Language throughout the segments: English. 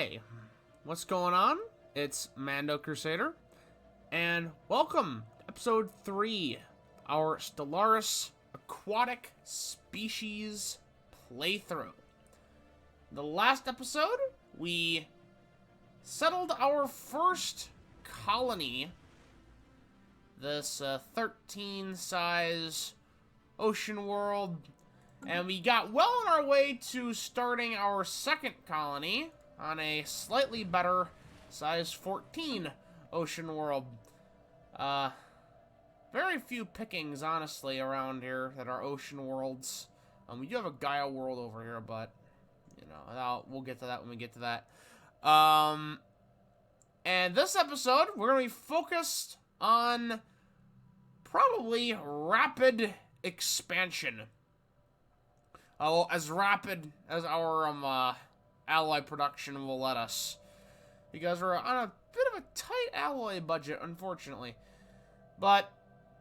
Hey, what's going on? It's Mando Crusader, and welcome to episode 3, our Stellaris Aquatic Species playthrough. The last episode, we settled our first colony, this 13 size ocean world, and we got well on our way to starting our second colony on a slightly better size 14 ocean world. Very few pickings, honestly, around here that are ocean worlds. We do have a Gaia world over here, but, you know, we'll get to that when we get to that. And this episode, we're going to be focused on probably rapid expansion. As rapid as our, alloy production will let us. Because we're on a bit of a tight alloy budget, unfortunately. But,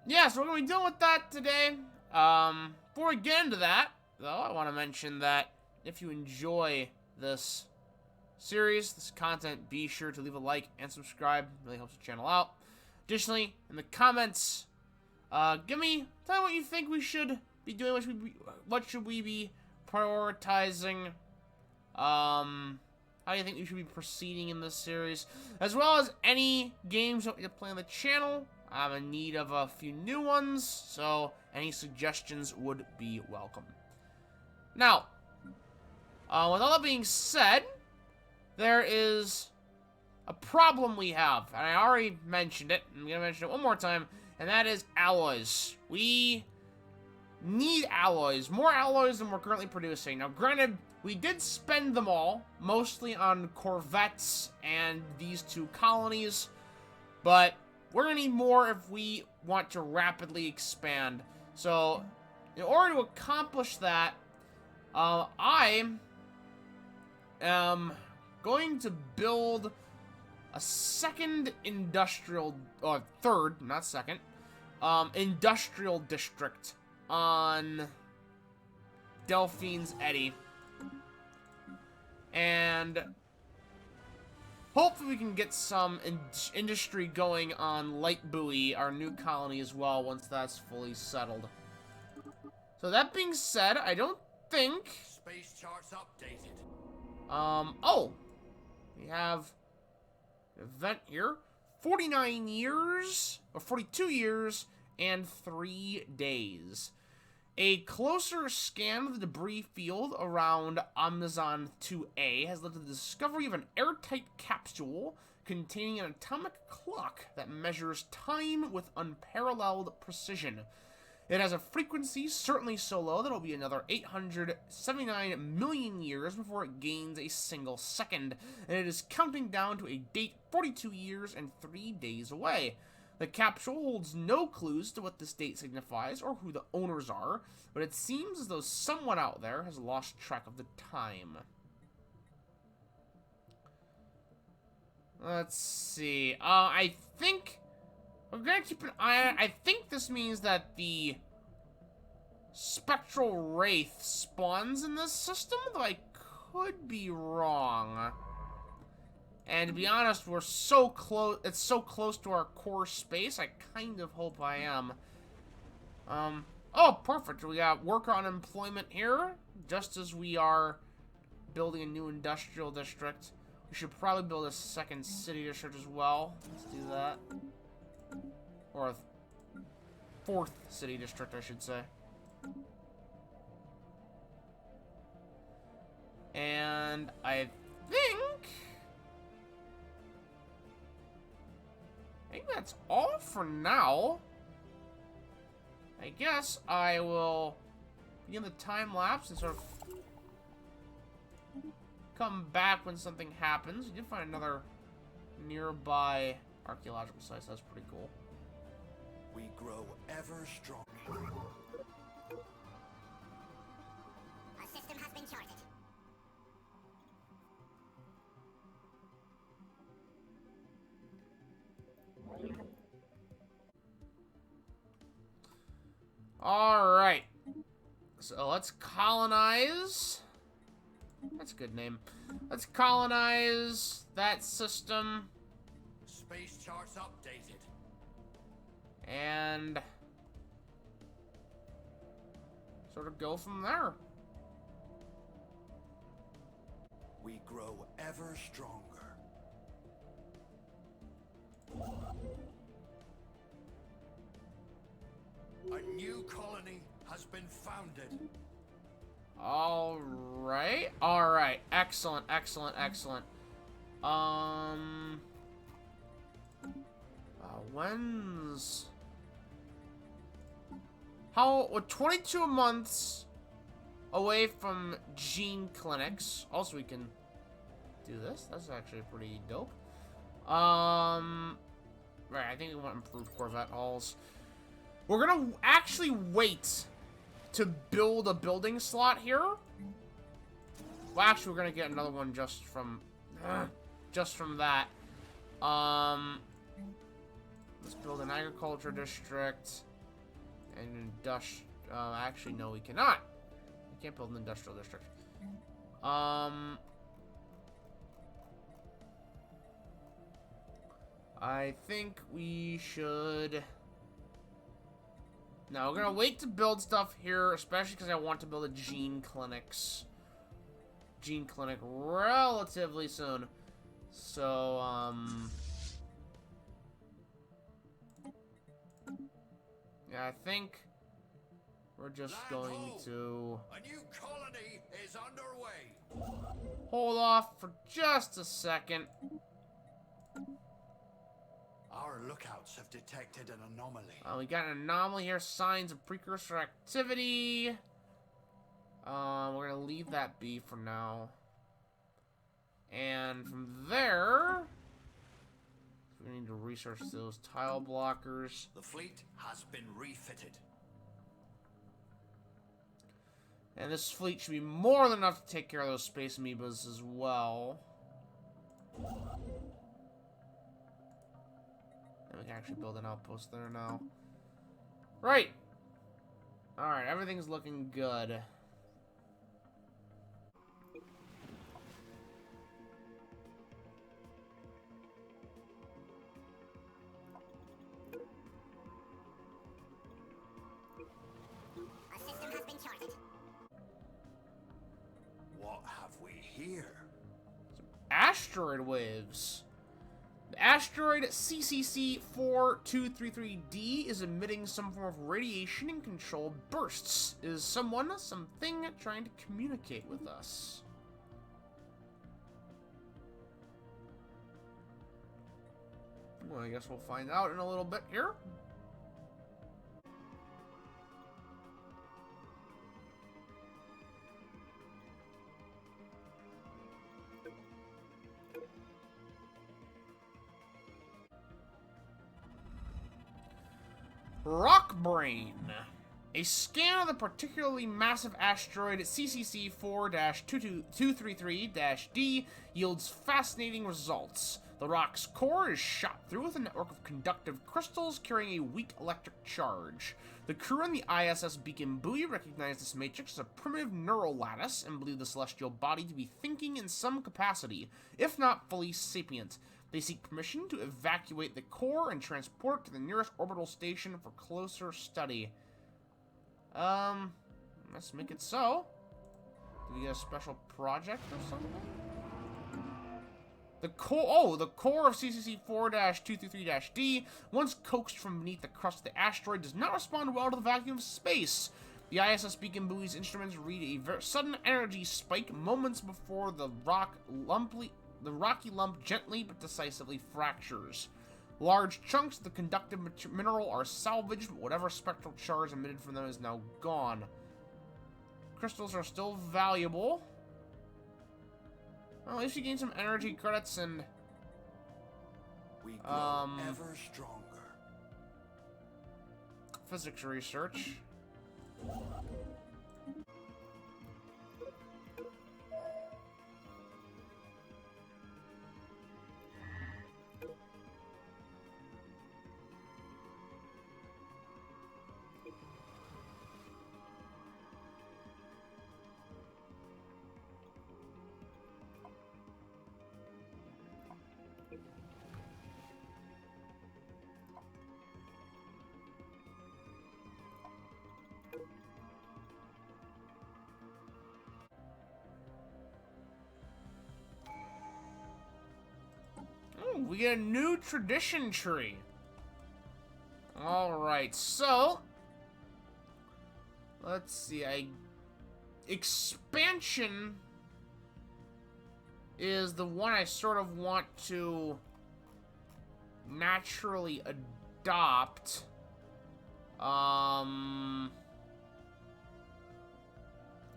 yeah, so we're going to be dealing with that today. Before we get into that, though, I want to mention that if you enjoy this series, this content, be sure to leave a like and subscribe. It really helps the channel out. Additionally, in the comments, tell me what you think we should be doing. What should we be prioritizing? How do you think we should be proceeding in this series? As well as any games you want me to play on the channel. I'm in need of a few new ones, so any suggestions would be welcome. Now, with all that being said, there is a problem we have, and I already mentioned it. I'm going to mention it one more time, and that is alloys. We need alloys, more alloys than we're currently producing. Now, granted, we did spend them all, mostly on corvettes and these two colonies, but we're going to need more if we want to rapidly expand. So, in order to accomplish that, I am going to build a second industrial, or third, not second, industrial district on Delphine's Eddy. And hopefully we can get some industry going on Light Buoy, our new colony, as well, once that's fully settled. So that being said, I don't think... Space charts updated. Oh! We have an event here. 49 years, or 42 years, and 3 days. A closer scan of the debris field around Omnizon 2A has led to the discovery of an airtight capsule containing an atomic clock that measures time with unparalleled precision. It has a frequency certainly so low that it'll be another 879 million years before it gains a single second, and it is counting down to a date 42 years and 3 days away. The capsule holds no clues to what this date signifies or who the owners are, but it seems as though someone out there has lost track of the time. Let's see. I think we're gonna keep an eye on it. I think this means that the spectral wraith spawns in this system, though I could be wrong. And to be honest, we're so close. It's so close to our core space. I kind of hope I am. Oh, perfect. We got worker unemployment here, just as we are building a new industrial district. We should probably build a second city district as well. Let's do that. Or a fourth city district, I should say. And I think that's all for now. I guess I will begin the time lapse and sort of come back when something happens. We did find another nearby archaeological site, so that's pretty cool. We grow ever stronger. A system has been charted. Alright. So let's colonize That's a good name. Let's colonize that system. Space charts updated. And sort of go from there. We grow ever stronger. A new colony has been founded. Alright. Alright. Excellent, excellent, excellent. When's... We're 22 months away from gene clinics. Also, we can do this. That's actually pretty dope. Right, I think we want improved Corvette hulls. We're gonna actually wait to build a building slot here. Well, actually, we're gonna get another one just from that. Let's build an agriculture district and actually, no, we cannot. We can't build an industrial district. I think we should... No, we're gonna wait to build stuff here, especially because I want to build a gene clinic relatively soon. So, yeah, I think we're just going to... A new colony is underway. Hold off for just a second. Our lookouts have detected an anomaly. We got an anomaly here. Signs of precursor activity. We're gonna leave that be for now. And from there, we need to research those tile blockers. The fleet has been refitted. And this fleet should be more than enough to take care of those space amoebas as well. And we can actually build an outpost there now. Right. Alright, everything's looking good. A system has been charted. What have we here? Asteroid waves. The asteroid CCC-4233D is emitting some form of radiation and controlled bursts. Is something trying to communicate with us? Well, I guess we'll find out in a little bit here. Rockbrain. A scan of the particularly massive asteroid CCC-4-2233-D yields fascinating results. The rock's core is shot through with a network of conductive crystals carrying a weak electric charge. The crew on the ISS Beacon buoy recognize this matrix as a primitive neural lattice and believe the celestial body to be thinking in some capacity, if not fully sapient. They seek permission to evacuate the core and transport it to the nearest orbital station for closer study. Let's make it so. Do we get a special project or something? The core of CCC-4-233-D, once coaxed from beneath the crust of the asteroid, does not respond well to the vacuum of space. The ISS Beacon buoy's instruments read a very sudden energy spike moments before the rocky lump gently but decisively fractures. Large chunks of the conductive mineral are salvaged, but whatever spectral charge emitted from them is now gone. Crystals are still valuable. Well, at least you gain some energy credits and... We grow ever stronger. Physics research. We get a new tradition tree. Alright, so... let's see, expansion is the one I sort of want to naturally adopt. Yeah,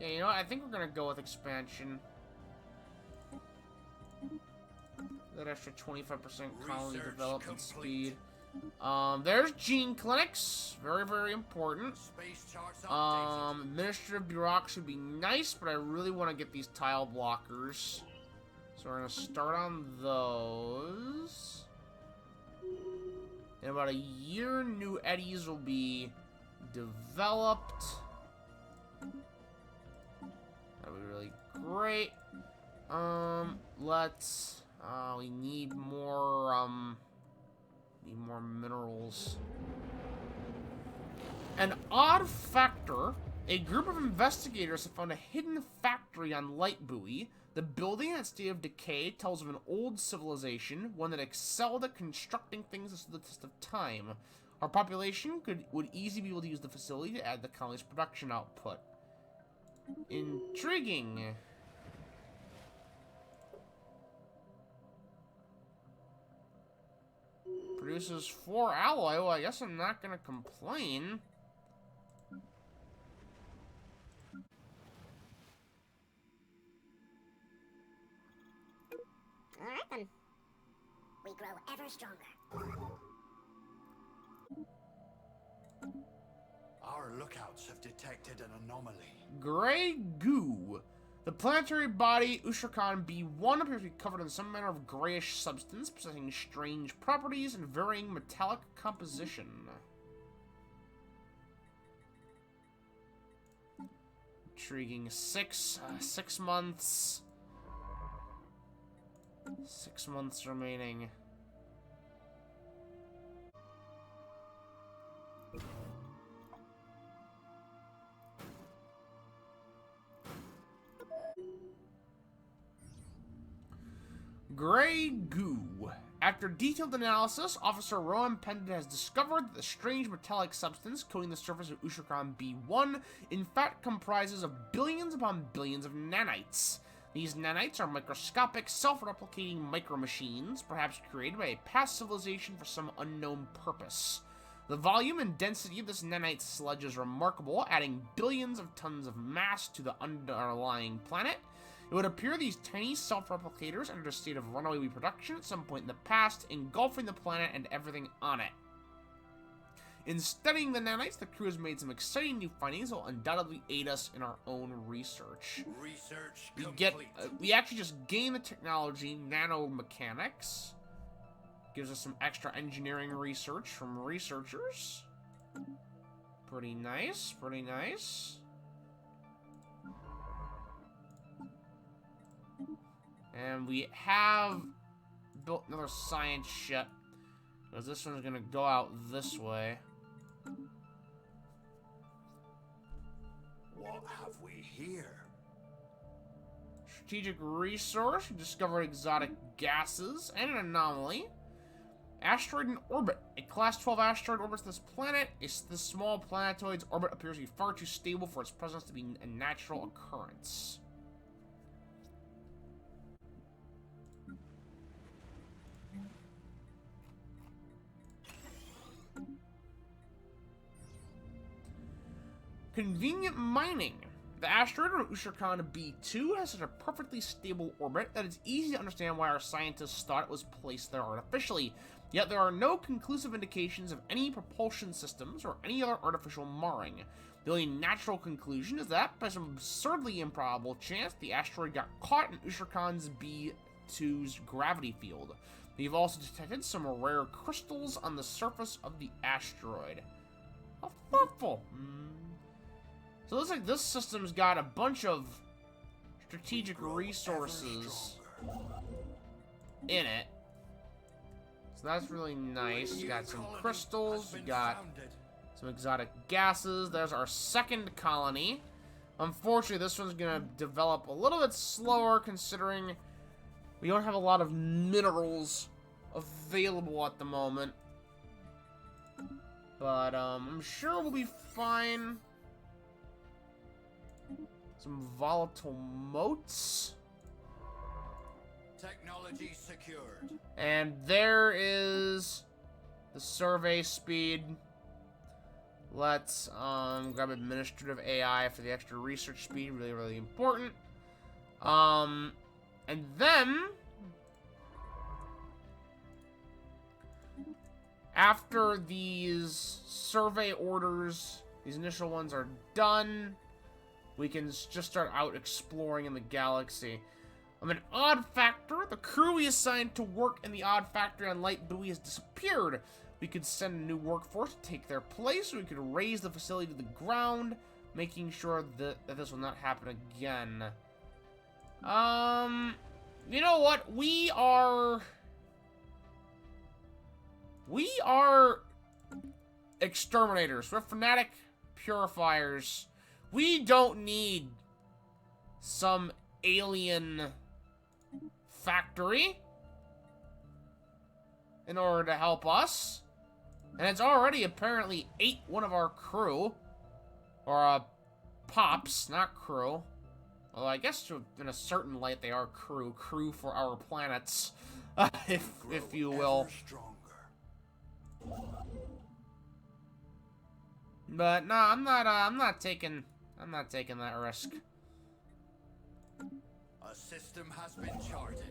you know what? I think we're gonna go with expansion. That extra 25% colony Research development complete. speed. There's gene clinics. Very, very important. Space charts updated. Administrative bureaucracy would be nice, but I really want to get these tile blockers. So we're gonna start on those. In about a year, new eddies will be developed. That'd be really great. Let's. We need more. Need more minerals. An odd factor. A group of investigators have found a hidden factory on Light Buoy. The building in its state of decay tells of an old civilization, one that excelled at constructing things that stood the test of time. Our population would easily be able to use the facility to add the colony's production output. Intriguing. Produces 4 alloy. Well, I guess I'm not gonna complain. Alright then. We grow ever stronger. Our lookouts have detected an anomaly. Gray goo. The planetary body Ushrakan B1 appears to be covered in some manner of grayish substance, possessing strange properties and varying metallic composition. Intriguing. 6 months. 6 months remaining. Gray goo. After detailed analysis, Officer Rowan Pendant has discovered that the strange metallic substance coating the surface of Ushrakan B1 in fact comprises of billions upon billions of nanites. These nanites are microscopic, self-replicating micromachines, perhaps created by a past civilization for some unknown purpose. The volume and density of this nanite sludge is remarkable, adding billions of tons of mass to the underlying planet. It would appear these tiny self-replicators entered a state of runaway reproduction at some point in the past, engulfing the planet and everything on it. In studying the nanites, the crew has made some exciting new findings that will undoubtedly aid us in our own research. Research We complete. we actually just gain the technology nanomechanics. Gives us some extra engineering research from researchers. Pretty nice, pretty nice. And we have built another science ship, because this one's gonna go out this way. What have we here? Strategic resource, we discovered exotic gases and an anomaly. Asteroid in orbit. A class 12 asteroid orbits this planet. This small planetoid's orbit appears to be far too stable for its presence to be a natural occurrence. Convenient mining. The asteroid on Ushrakan B2 has such a perfectly stable orbit that it's easy to understand why our scientists thought it was placed there artificially, yet there are no conclusive indications of any propulsion systems or any other artificial marring. The only natural conclusion is that, by some absurdly improbable chance, the asteroid got caught in Ushrakan's B2's gravity field. We've also detected some rare crystals on the surface of the asteroid. How thoughtful! So it looks like this system's got a bunch of strategic resources in it. So that's really nice. You got some crystals, you got some exotic gases. There's our second colony. Unfortunately, this one's gonna develop a little bit slower considering we don't have a lot of minerals available at the moment. But, I'm sure we'll be fine. Some volatile motes. Technology secured. And there is the survey speed. Let's grab administrative AI for the extra research speed. Really, really important. And then after these survey orders, these initial ones are done, we can just start out exploring in the galaxy. An odd factor. The crew we assigned to work in the odd factory on Light Buoy has disappeared. We could send a new workforce to take their place, or we could raise the facility to the ground, making sure that this will not happen again. You know what? We are exterminators. We're fanatic purifiers. We don't need some alien factory in order to help us. And it's already apparently ate one of our crew. Or, pops, not crew. Although I guess in a certain light they are crew. Crew for our planets. if you will. But no, I'm not taking that risk. A system has been charted.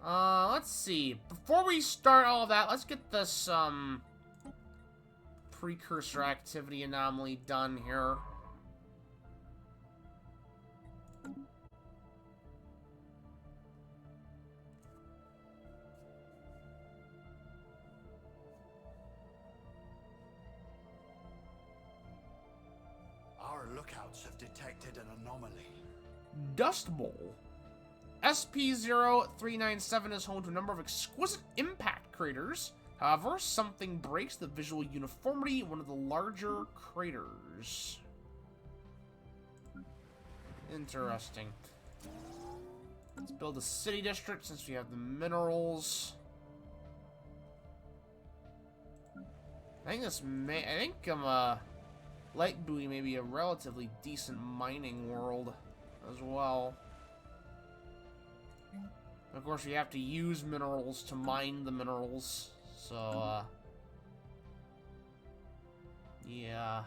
Let's see. Before we start all that, let's get this, precursor activity anomaly done here. Our lookouts have detected an anomaly. Dust Bowl. SP-0397 is home to a number of exquisite impact craters. However, something breaks the visual uniformity in one of the larger craters. Interesting. Let's build a city district since we have the minerals. I think Light Buoy may be a relatively decent mining world as well. Of course, we have to use minerals to mine the minerals, so, yeah.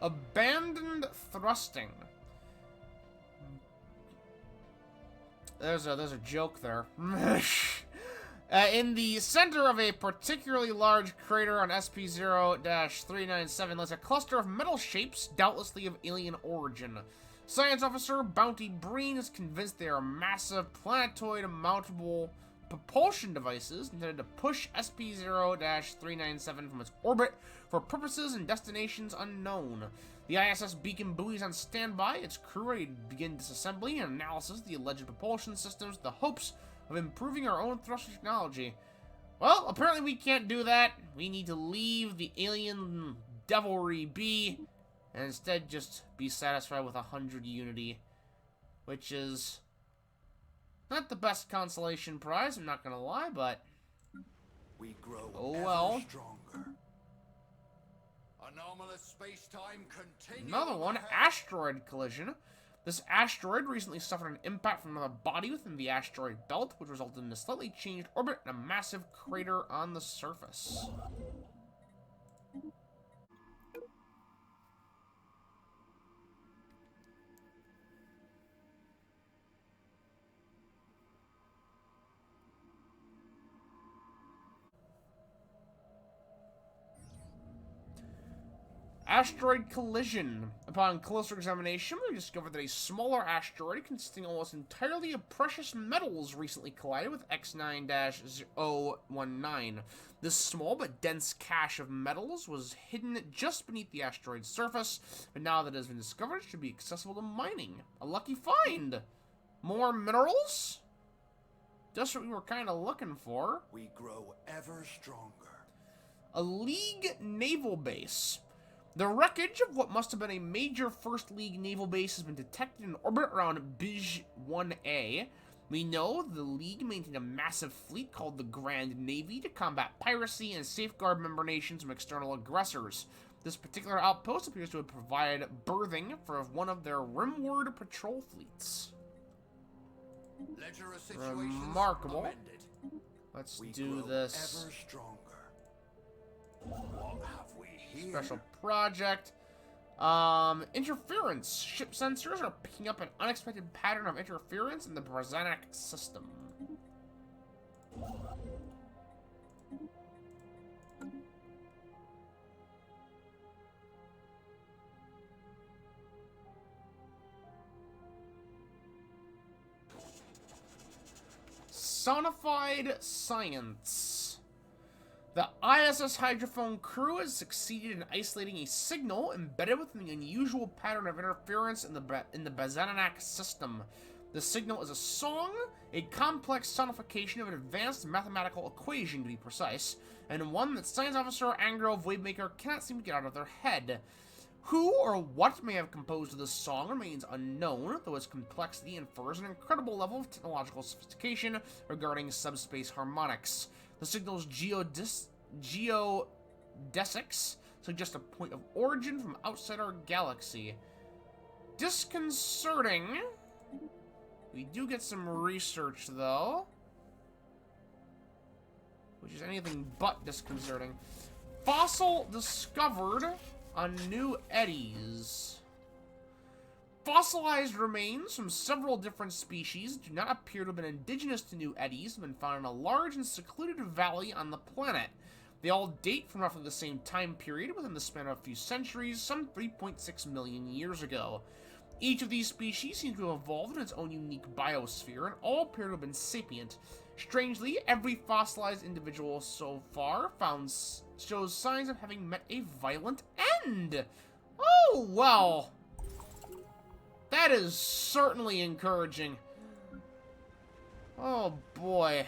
Abandoned thrusting. There's a joke there. In the center of a particularly large crater on SP-0-397 lies a cluster of metal shapes, doubtlessly of alien origin. Science officer Bounty Breen is convinced they are massive planetoid mountable propulsion devices intended to push SP-0-397 from its orbit for purposes and destinations unknown. The ISS beacon buoy is on standby, its crew ready to begin disassembly and analysis of the alleged propulsion systems with the hopes of improving our own thruster technology. Well, apparently we can't do that. We need to leave the alien devilry be and instead just be satisfied with 100 unity, which is not the best consolation prize, I'm not gonna lie, but we grow well. Stronger. Anomalous space-time continues. Another one, Asteroid Collision. This asteroid recently suffered an impact from another body within the asteroid belt, which resulted in a slightly changed orbit and a massive crater on the surface. Asteroid Collision. Upon closer examination, we discovered that a smaller asteroid consisting almost entirely of precious metals recently collided with X9-019. This small but dense cache of metals was hidden just beneath the asteroid's surface, but now that it has been discovered, it should be accessible to mining. A lucky find! More minerals? Just what we were kind of looking for. We grow ever stronger. A League naval base. The wreckage of what must have been a major First League naval base has been detected in orbit around Bij 1A. We know the League maintained a massive fleet called the Grand Navy to combat piracy and safeguard member nations from external aggressors. This particular outpost appears to have provided berthing for one of their rimward patrol fleets. Ledger of situations Remarkable. amended. Let's We do grow this ever stronger. What have we here? special project. Interference. Ship sensors are picking up an unexpected pattern of interference in the Brezhnev system. Sonified science. The ISS Hydrophone crew has succeeded in isolating a signal embedded within the unusual pattern of interference in the Brezhnev system. The signal is a song, a complex sonification of an advanced mathematical equation to be precise, and one that Science Officer Angrove Wavemaker cannot seem to get out of their head. Who or what may have composed this song remains unknown, though its complexity infers an incredible level of technological sophistication regarding subspace harmonics. The signal's geodesics suggest a point of origin from outside our galaxy. Disconcerting. We do get some research, though, which is anything but disconcerting. Fossil discovered on New Eddies. Fossilized remains from several different species do not appear to have been indigenous to New Eddies and have been found in a large and secluded valley on the planet. They all date from roughly the same time period within the span of a few centuries, some 3.6 million years ago. Each of these species seems to have evolved in its own unique biosphere, and all appear to have been sapient. Strangely, every fossilized individual so far shows signs of having met a violent end. Oh, well. That is certainly encouraging. Oh, boy.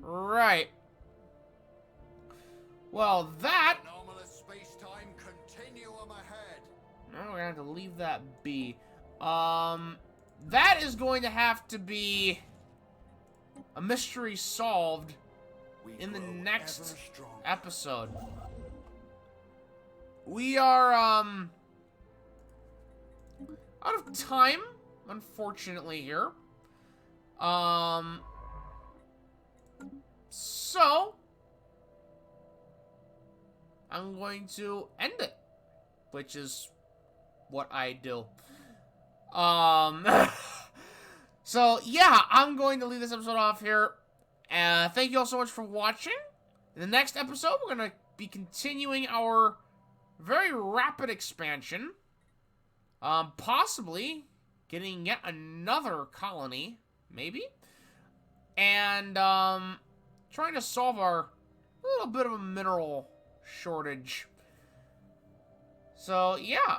Right. Well, that... Anomalous space-time continuum ahead. No, we're gonna have to leave that be. That is going to have to be a mystery solved in the next episode. We are, out of time, unfortunately, here. So, I'm going to end it, which is what I do. So, yeah, I'm going to leave this episode off here. Thank you all so much for watching. In the next episode, we're going to be continuing our very rapid expansion. Possibly getting yet another colony, maybe. And, trying to solve our little bit of a mineral shortage. So, yeah.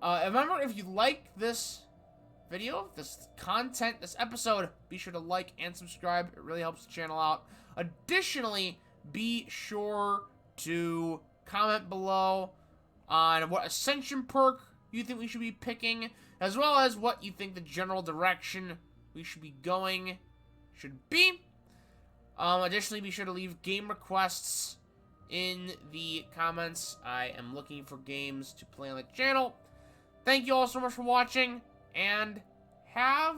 Remember, if you like this video, this content, this episode, be sure to like and subscribe. It really helps the channel out. Additionally, be sure to comment below on what Ascension perk you think we should be picking, as well as what you think the general direction we should be going should be. Additionally, be sure to leave game requests in the comments. I am looking for games to play on the channel. Thank you all so much for watching, and have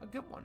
a good one.